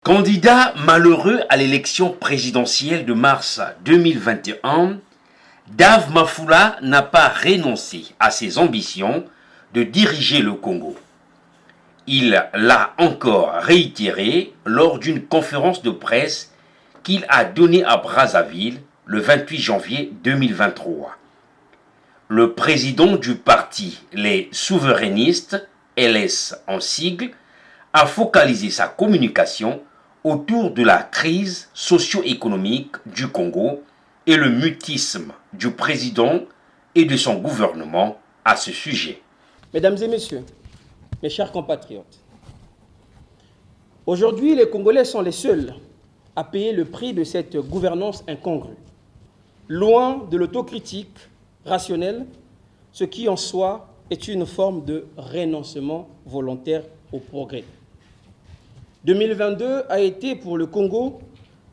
Candidat malheureux à l'élection présidentielle de mars 2021, Dave Mafoula n'a pas renoncé à ses ambitions de diriger le Congo. Il l'a encore réitéré lors d'une conférence de presse qu'il a donnée à Brazzaville le 28 janvier 2023. Le président du parti Les Souverainistes, LS en sigle, a focalisé sa communication autour de la crise socio-économique du Congo et le mutisme du président et de son gouvernement à ce sujet. Mesdames et messieurs, mes chers compatriotes, aujourd'hui les Congolais sont les seuls à payer le prix de cette gouvernance incongrue. Loin de l'autocritique rationnelle, ce qui en soi est une forme de renoncement volontaire au progrès. 2022 a été pour le Congo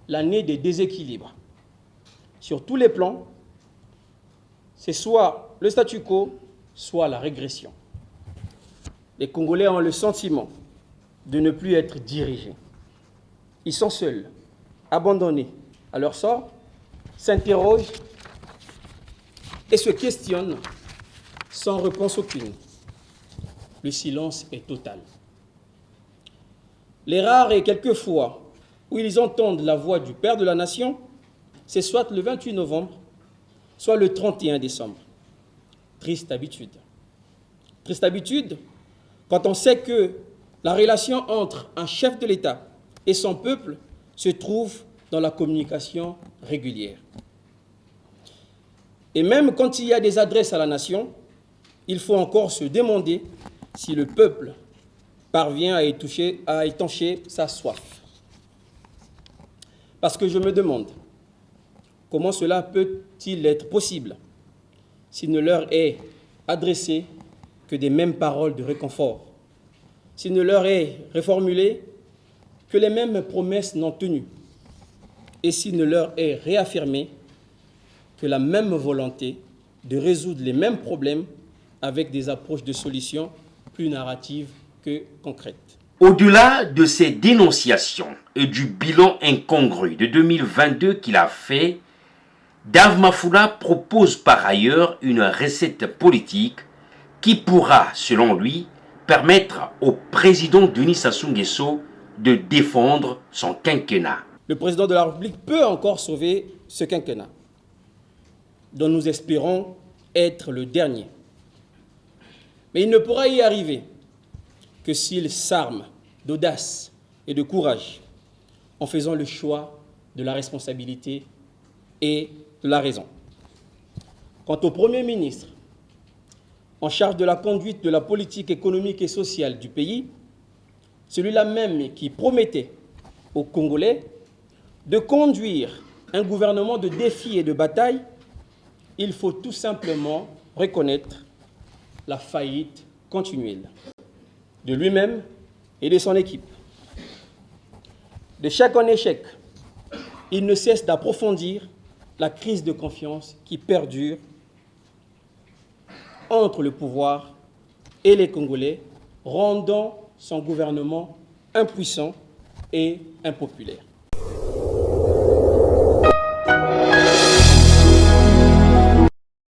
l'année des déséquilibres. Sur tous les plans, c'est soit le statu quo, soit la régression. Les Congolais ont le sentiment de ne plus être dirigés. Ils sont seuls, abandonnés à leur sort, s'interrogent et se questionnent sans réponse aucune. Le silence est total. Les rares et quelques fois où ils entendent la voix du Père de la Nation, c'est soit le 28 novembre, soit le 31 décembre. Triste habitude. Triste habitude quand on sait que la relation entre un chef de l'État et son peuple se trouve dans la communication régulière. Et même quand il y a des adresses à la nation, il faut encore se demander si le peuple parvient à étancher sa soif. Parce que je me demande, comment cela peut-il être possible s'il ne leur est adressé que des mêmes paroles de réconfort, s'il ne leur est reformulé que les mêmes promesses non tenues, et s'il ne leur est réaffirmé que la même volonté de résoudre les mêmes problèmes avec des approches de solutions plus narratives que concrètes. Au-delà de ces dénonciations et du bilan incongru de 2022 qu'il a fait, Dave Mafoula propose par ailleurs une recette politique qui pourra, selon lui, permettre au président Denis Sassou Nguesso de défendre son quinquennat. Le président de la République peut encore sauver ce quinquennat, dont nous espérons être le dernier. Mais il ne pourra y arriver que s'il s'arme d'audace et de courage en faisant le choix de la responsabilité et de la raison. Quant au Premier ministre, en charge de la conduite de la politique économique et sociale du pays, celui-là même qui promettait aux Congolais de conduire un gouvernement de défis et de bataille, il faut tout simplement reconnaître la faillite continuelle de lui-même et de son équipe. D'échec en échec, il ne cesse d'approfondir la crise de confiance qui perdure entre le pouvoir et les Congolais, rendant son gouvernement impuissant et impopulaire.